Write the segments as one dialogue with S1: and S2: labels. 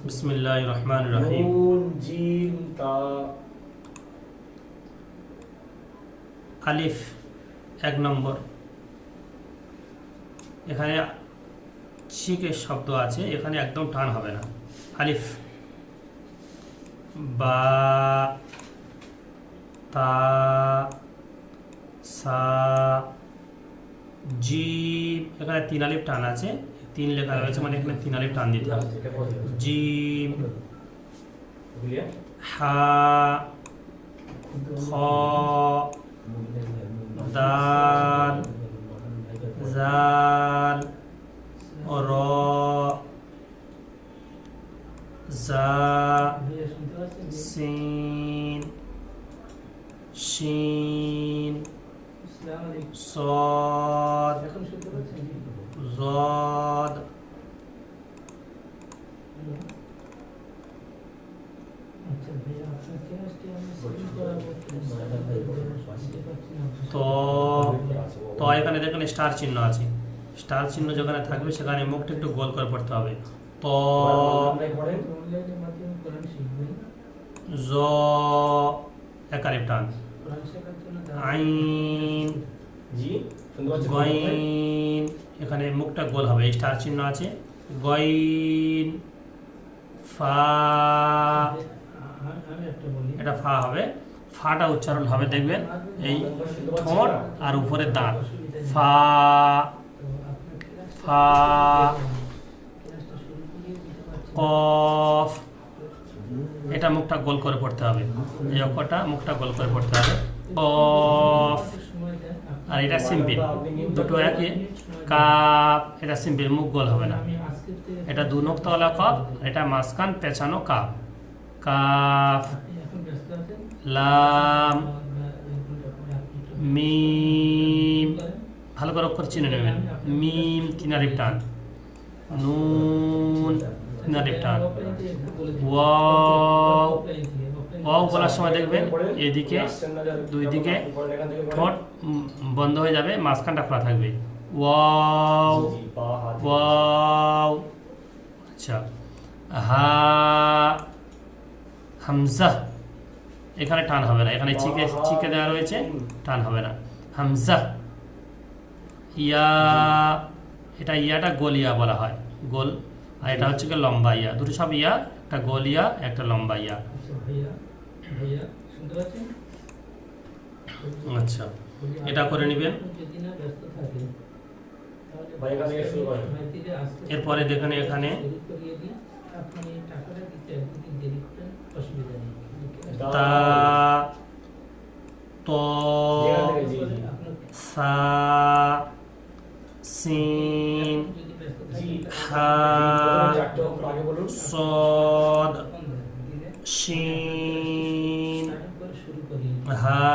S1: বিসমিল্লাহির রহমানির রহিম।
S2: নুন জিম তা
S1: আলিফ 1 নম্বর। এখানে শিকের শব্দ আছে, এখানে একদম টান হবে না। আলিফ, বা, তা, সা, জিম। এখানে 3 আলিফ টান আছে, 3 লেখা রয়েছে, মানে এখানে 3 আলিফ টান দিতে হবে। জিম, হা, খ, দাল, জাল, র, জা, সিন, শিন, সদ, জদ, তো এখানে দেখেন স্টার চিহ্ন আছে। স্টার চিহ্ন যেখানে থাকবে সেখানে মুখটা একটু গোল করে পড়তে হবে। তো জ, এক আলিফ টান। আইন, গইন, এখানে মুখটা গোল হবে, স্টার চিহ্ন আছে। গইন, ফা, এটা ফা হবে। ফাটা উচ্চারণ হবে, দেখবেন এই ঠোঁট আর উপরে দাঁত। ফা, ফা, কফ, এটা মুখটা গোল করে পড়তে হবে, এই অক্ষরটা মুখটা গোল করে পড়তে হবে। কফ, আর এটা সিম্পল, দুটো একই। কাপ, এটা সিম্পল, মুখ গোল হবে না। এটা 2 নোক্তাওয়ালা কফ, এটা মাঝখান পেছানো কাপ। কাফ, লাম, মিম, ভালো করে অক্ষর চিনে নেবেন। মিম 3 আলিফ টান। নুন 3 আলিফ টান। ওয়াও, ওয়াও বলার সময় দেখবেন এদিকে 2 দিকে ঠোঁট বন্ধ হয়ে যাবে, মাঝখানটা খোলা থাকবে। Wow, wow. আচ্ছা, হা, হামজা, এখানে টান হবে না, এখানে চিকে দেওয়া রয়েছে, টান হবে না। হামজা, ইয়া, এটা ইয়াটা গোল ইয়া বলা হয়, গোল। আর এটা হচ্ছে কি লম্বা ইয়া, দুটো সব ইয়া, একটা গোল ইয়া, একটা লম্বা ইয়া। আচ্ছা, এটা করে নেবেন। এরপরে দেখেন এখানে তা, ত, সা, সিন, হা, সদ, শিন, হা,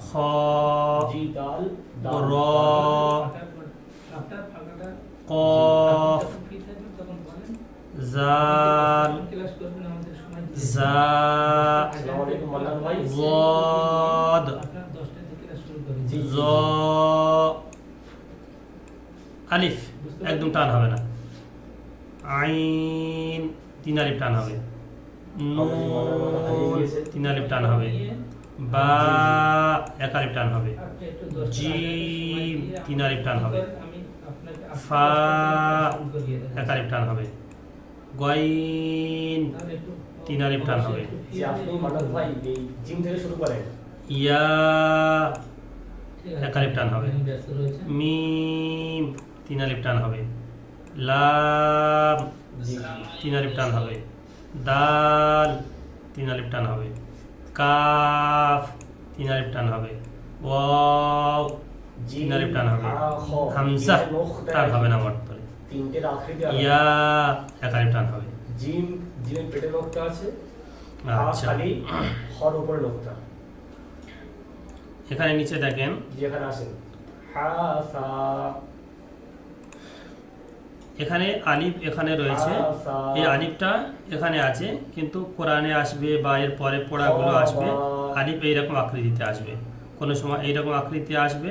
S1: খ, র, কফ, জাল, জা, জদ, জ, আলিফ একদম টান হবে না। আইন 3 আলিফ টান হবে। নুন 3 আলিফ টান হবে। বা 1 আলিফ টান হবে। জিম 3 আলিফ টান হবে। ফা 1 আলিফ টান হবে। গইন 3 আলিফ টান হবে। ইয়া 1 আলিফ টান হবে। মিম 3 আলিফ টান হবে। লাম 3 আলিফ টান হবে। দাল 3 আলিফ টান হবে। কাফ 3 আলিফ টান হবে। ওয়াও 3 আলিফ টান হবে। হামজা টান হবে না মোট ধরে। ইয়া 1 আলিফ টান হবে।
S2: জিম, জিমের পেটে নোক্তা আছে।
S1: আচ্ছা,
S2: খালি হর উপরে নোক্তা।
S1: এখানে নিচে দেখেন,
S2: যেখানে আসেন হা, সা,
S1: এখানে আলিফ এখানে রয়েছে, এই আলিফটা এখানে আছে, কিন্তু কোরআনে আসবে বা এর পরে পড়াগুলো আসবে, আলিফ এইরকম আকৃতিতে আসবে। কোনো সময় এইরকম আকৃতি আসবে,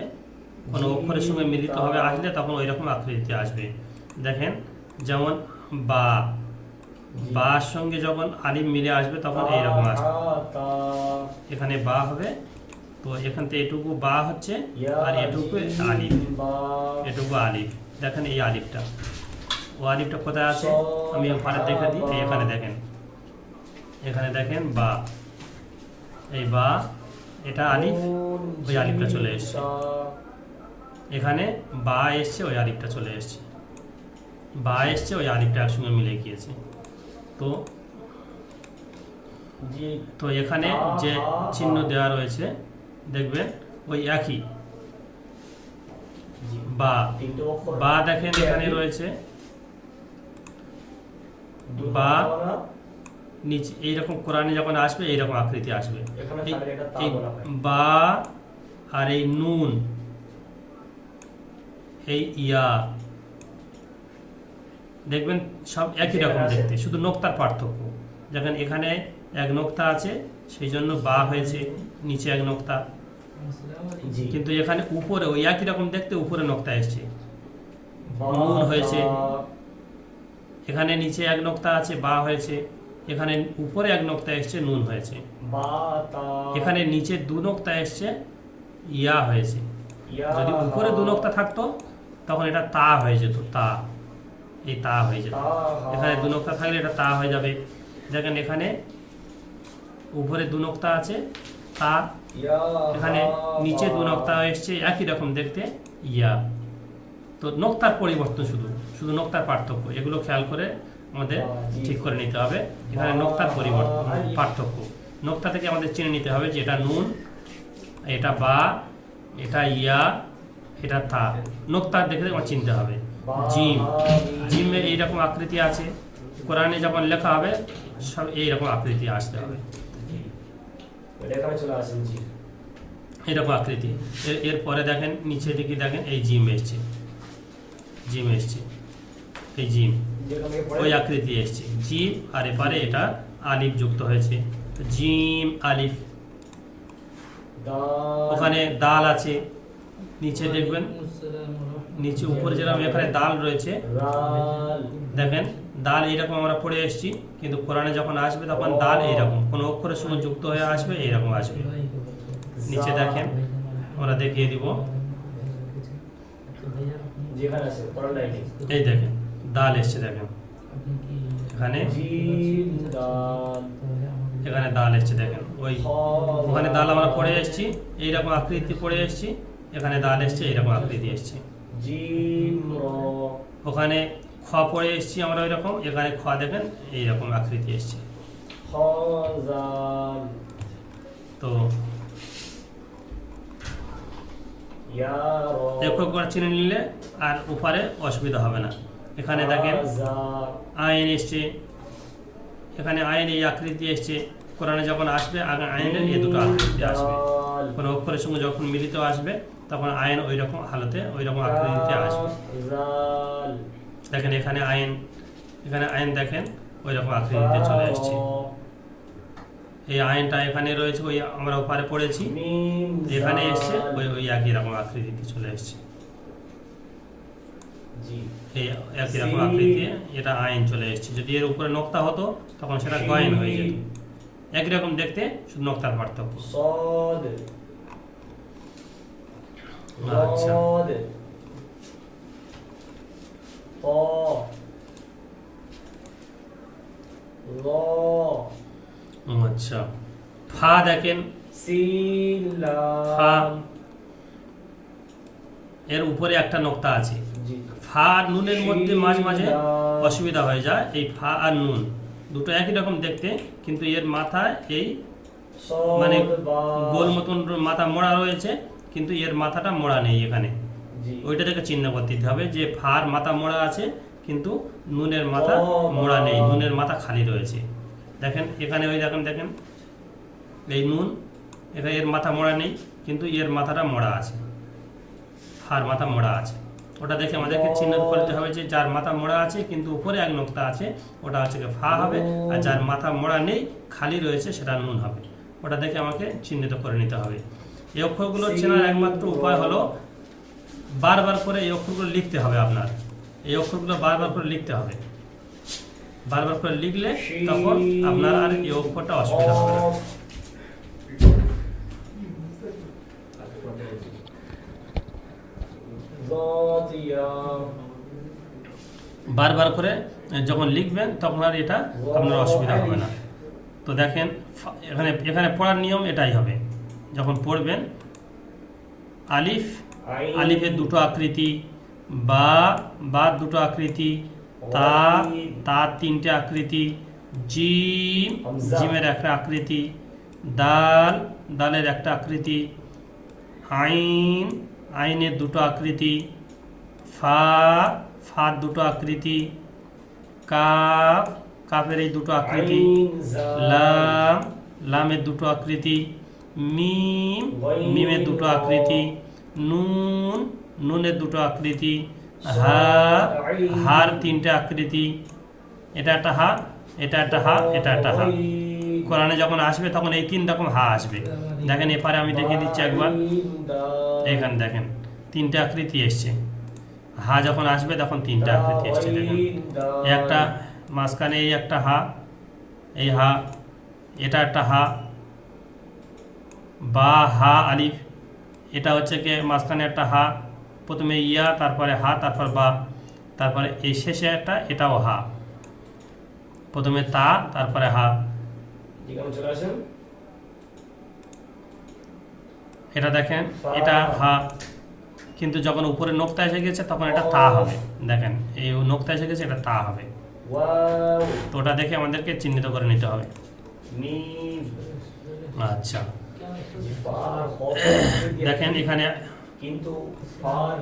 S1: কোনো অক্ষরের সঙ্গে মিলিত হবে আসলে তখন ওই রকম আকৃতিতে আসবে। দেখেন, যেমন বা, বার সঙ্গে যখন আলিফ মিলে আসবে তখন এইরকম আসবে।
S2: তা
S1: এখানে বা হবে, তো এখান থেকে এটুকু বা হচ্ছে আর এটুকু আলিফ,
S2: বা
S1: এটুকু আলিফ। দেখেন এই আলিফটা, ও আলিফটা কোথায় আছে আমি ওখানে দেখে দিই। এই এখানে দেখেন, এখানে দেখেন বা, এই বা, এটা আলিফ, ওই আলিফটা চলে এসছে। এখানে বা এসছে, ওই আলিফটা চলে এসছে, বা এসছে, ওই আলিফটা একসঙ্গে মিলে গিয়েছে। তো
S2: জি
S1: তো এখানে যে চিহ্ন দেওয়া রয়েছে দেখবেন ওই একই
S2: জি
S1: বা,
S2: তিনটে অক্ষর
S1: বা দেখেন এখানে রয়েছে
S2: দুটো
S1: বা,
S2: বানা,
S1: নিচে এইরকম কোরআনে যখন আসবে এইরকম আকৃতি আসবে।
S2: এখানে
S1: এই
S2: থাকলে এটা তা
S1: এই
S2: বলা হয়।
S1: বা আর এই নুন, এই ইয়া, দেখবেন সব একই রকম দেখতে, শুধু নোক্তার পার্থক্য। যেখানে এখানে এক নোক্তা আছে সেই জন্য বা হয়েছে, নিচে এক নোক্তা,
S2: জি
S1: কিন্তু এখানে উপরে ওই একই রকম দেখতে উপরে নোক্তা এসছে,
S2: বা
S1: নুন হয়েছে।
S2: তা,
S1: এখানে নিচে এক নোক্তা আছে, বা হয়েছে, এখানে উপরে এক নোক্তা এসছে, নুন হয়েছে।
S2: বা তা,
S1: এখানে নিচে দু নোক্তা এসছে, ইয়া হয়েছে।
S2: ইয়া
S1: যদি উপরে দু নোক্তা থাকতো তখন এটা তা হয়ে যেত, তা, এই তা হয়ে যেত।
S2: তা,
S1: এখানে দু নোক্তা থাকলে এটা তা হয়ে যাবে। দেখেন এখানে উপরে দু নোক্তা আছে, তা,
S2: ইয়া
S1: এখানে নিচে দু নোক্তা এসছে, একই রকম দেখতে, ইয়া। তো নোক্তার পরিবর্তন, শুধু শুধু নোক্তার পার্থক্য, এগুলো খেয়াল করে আমাদের ঠিক করে নিতে হবে। এখানে নোক্তার পরিবর্তন, পার্থক্য, নোক্তা থেকে আমাদের চিনে নিতে হবে যে এটা নুন, এটা বা, এটা ইয়া, এটা তা। নোক্তার দেখে আমার চিনতে হবে। জিম, জিমের এইরকম আকৃতি আছে, কোরআনে যখন লেখা হবে সব এইরকম আকৃতি আসতে হবে,
S2: এটা এখানে চলে আসেন জি
S1: এইরকম আকৃতি। এরপরে দেখেন নিচে দিকে দেখেন এই জিম এসছে, জিম এসছে, এই জিম,
S2: যেখান থেকে পড়ে
S1: ওই আকৃতি এসছে জিম, আর এপারে এটা আলিফ যুক্ত হয়েছে, তো জিম আলিফ।
S2: দাল,
S1: ওখানে দাল আছে, নিচে দেখবেন নিচে উপরে যেরকম এখানে দাল রয়েছে,
S2: রাল,
S1: দেখেন দাল এইরকম আমরা পড়ে এসেছি, কিন্তু কোরআনে যখন আসবে তখন দাল এইরকম কোনো অক্ষরের সঙ্গে যুক্ত হয়ে আসবে, এইরকম আসবে। নিচে দেখেন, আমরা দেখিয়ে দিব,
S2: যেখানে আছে পড়ার লাইনে
S1: এই দেখেন দাল এসছে, দেখেন এখানে,
S2: জিম দাল,
S1: এখানে দাল এসছে, দেখেন ওই
S2: খ,
S1: ওখানে দাল আমরা পড়ে এসেছি, এইরকম আকৃতি পড়ে এসেছি, এখানে দাল এসছে, এইরকম আকৃতি এসছে।
S2: জিম র,
S1: ওখানে খ পড়ে এসেছি আমরা ওই রকম, এখানে খ দেখেন এইরকম আকৃতি এসছে।
S2: খ জাল,
S1: তো
S2: ইয়া র,
S1: একটু করে চিনে নিলে আর উপরে অসুবিধা হবে না। এখানে দেখেন
S2: জা,
S1: আইন এসছে, এখানে আইন এই আকৃতি এসছে, কোরআনে যখন আসবে আগে আইনের এই দুটো আকৃতি আসবে,
S2: দাল,
S1: কোনো অক্ষরের সঙ্গে যখন মিলিত আসবে তখন আইন ওই রকম হালতে ওই রকম আকৃতিতে আসবে।
S2: জাল,
S1: দেখেন এখানে আইন, এখানে আইন দেখেন ওই রকম আকৃতিতে চলে এসছে। এই আইনটা এখানে রয়েছে, ওই আমরা ওপারে পড়েছি,
S2: মিম
S1: এখানে এসছে
S2: জাল,
S1: ওই ওই একই রকম আকৃতিতে চলে এসছে,
S2: জি
S1: এই একই রকম আকৃতি, এটা আইন চলে এসছে। যদি এর উপরে নোক্তা হতো তখন সেটা গয়েন হয়ে যেত, একই রকম দেখতে, শুধু নোক্তার পার্থক্য।
S2: صاد
S1: আচ্ছা,
S2: ضاد ط ظ
S1: আচ্ছা, ফা দেখেন,
S2: سين
S1: ফা,
S2: لام
S1: এর উপরে একটা নোক্তা আছে।
S2: জি
S1: ফা আর নুনের মধ্যে মাঝে মাঝে অসুবিধা হয়ে যায়, এই ফা আর নুন দুটো একই রকম দেখতে, কিন্তু এর মাথায় এই মানে
S2: صاد با
S1: গোল মতন মাথা মোড়া রয়েছে, কিন্তু এর মাথাটা মোড়া নেই এখানে।
S2: জি
S1: ওইটা থেকে চিহ্ন করতে দিতে হবে যে ফার মাথা মোড়া আছে কিন্তু নুনের মাথা মোড়া নেই, নুনের মাথা খালি রয়েছে। দেখেন এখানে ওই দেখেন, দেখেন এই নুন, এখানে এর মাথা মোড়া নেই কিন্তু এর মাথাটা মোড়া আছে, ফার মাথা মোড়া আছে। ওটা দেখে আমাদেরকে চিহ্ন করতে হবে যে যার মাথা মোড়া আছে কিন্তু উপরে এক নোক্তা আছে ওটা হচ্ছে ফা হবে, আর যার মাথা মোড়া নেই খালি রয়েছে সেটা নুন হবে। ওটা দেখে আমাকে চিহ্নিত করে নিতে হবে। এই অক্ষরগুলো চেনার একমাত্র উপায় হলো বারবার করে এই অক্ষরগুলো লিখতে হবে। আপনার এই অক্ষরগুলো বারবার করে লিখতে হবে। বারবার করে লিখলে তখন আপনার আর এই অক্ষরটা অসুবিধা হবে না।
S2: قاف ضاد
S1: বারবার করে যখন লিখবেন তখন আর এটা আপনার অসুবিধা হবে না। তো দেখেন এখানে এখানে পড়ার নিয়ম এটাই হবে। যখন পড়বেন আলিফ, আলিফের দুটো আকৃতি, বা দুটো আকৃতি, তা তিনটে আকৃতি, জিম, জিমের একটা আকৃতি, দালের একটা আকৃতি, আইন, আইনের দুটো আকৃতি, ফার দুটো আকৃতি, কাফের এই দুটো আকৃতি, লামের দুটো আকৃতি, মিমের দুটো আকৃতি, নুনের দুটো আকৃতি, হার তিনটে আকৃতি। এটা একটা হা, এটা একটা হা, এটা একটা হা। কোরআনে যখন আসবে তখন এই 3 রকম হা আসবে। দেখেন এপারে আমি দেখিয়ে দিচ্ছি একবার। এখানে দেখেন 3টে আকৃতি এসছে। হা যখন আসবে তখন 3টে আকৃতি এসছে। দেখেন একটা মাঝখানে এই একটা হা, এই হা, এটা একটা হা, বা হা আলিফ, এটা হচ্ছে কি মাঝখানে একটা হা, প্রথমে ইয়া, তারপরে হা, তারপর বা, তারপরে এই শেষে একটা, এটাও হা, প্রথমে তা, তারপরে হা। এটা দেখেন এটা হা, কিন্তু যখন উপরে নোক্তা এসে গেছে তখন এটা তা হবে। দেখেন এই নোক্তা এসে গেছে, এটা তা হবে। তো ওটা দেখে আমাদেরকে চিহ্নিত করে নিতে হবে। আচ্ছা দেখেন এখানে
S2: কিন্তু ফার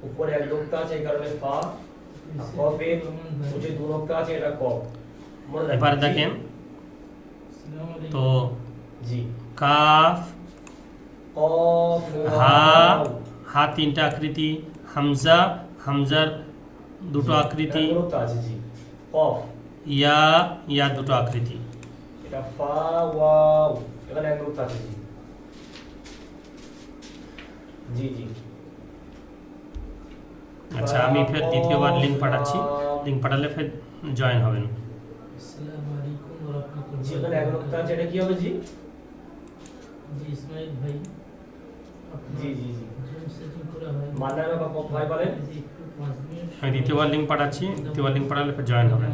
S2: উপরে এক নোক্তা আছে, এই কারণে ফা, আর কফের নিচে 2 নোক্তা আছে, এটা কফ।
S1: এবারে দেখেন তো
S2: জি
S1: কাফ,
S2: কফ,
S1: হা 3টে আকৃতি, হামজা, হামজার দুটো আকৃতি,
S2: নোক্তা আছে জি, কফ,
S1: ইয়া দুটো আকৃতি।
S2: এটা ফা ওয়াও, এখানে এক নোক্তা আছে জি জি জি।
S1: আচ্ছা আমি ফের দ্বিতীয়বার লিঙ্ক পাঠাচ্ছি, লিঙ্ক পাঠালে ফের জয়েন হবেন।
S3: আসসালামু আলাইকুম ওয়া রাহমাতুল্লাহি।
S2: জি এখানে এক নোক্তা আছে, এটা কি হবে জি?
S3: জি ইসমাইল ভাই,
S2: জি জি জি
S3: জুম সেটিং করা হয়।
S2: মান্নান বা কফ ভাই বলেন।
S3: একটু 5 মিনিট
S1: আমি দ্বিতীয়বার লিঙ্ক পাঠাচ্ছি, দ্বিতীয়বার লিঙ্ক পাঠালে ফের জয়েন হবেন।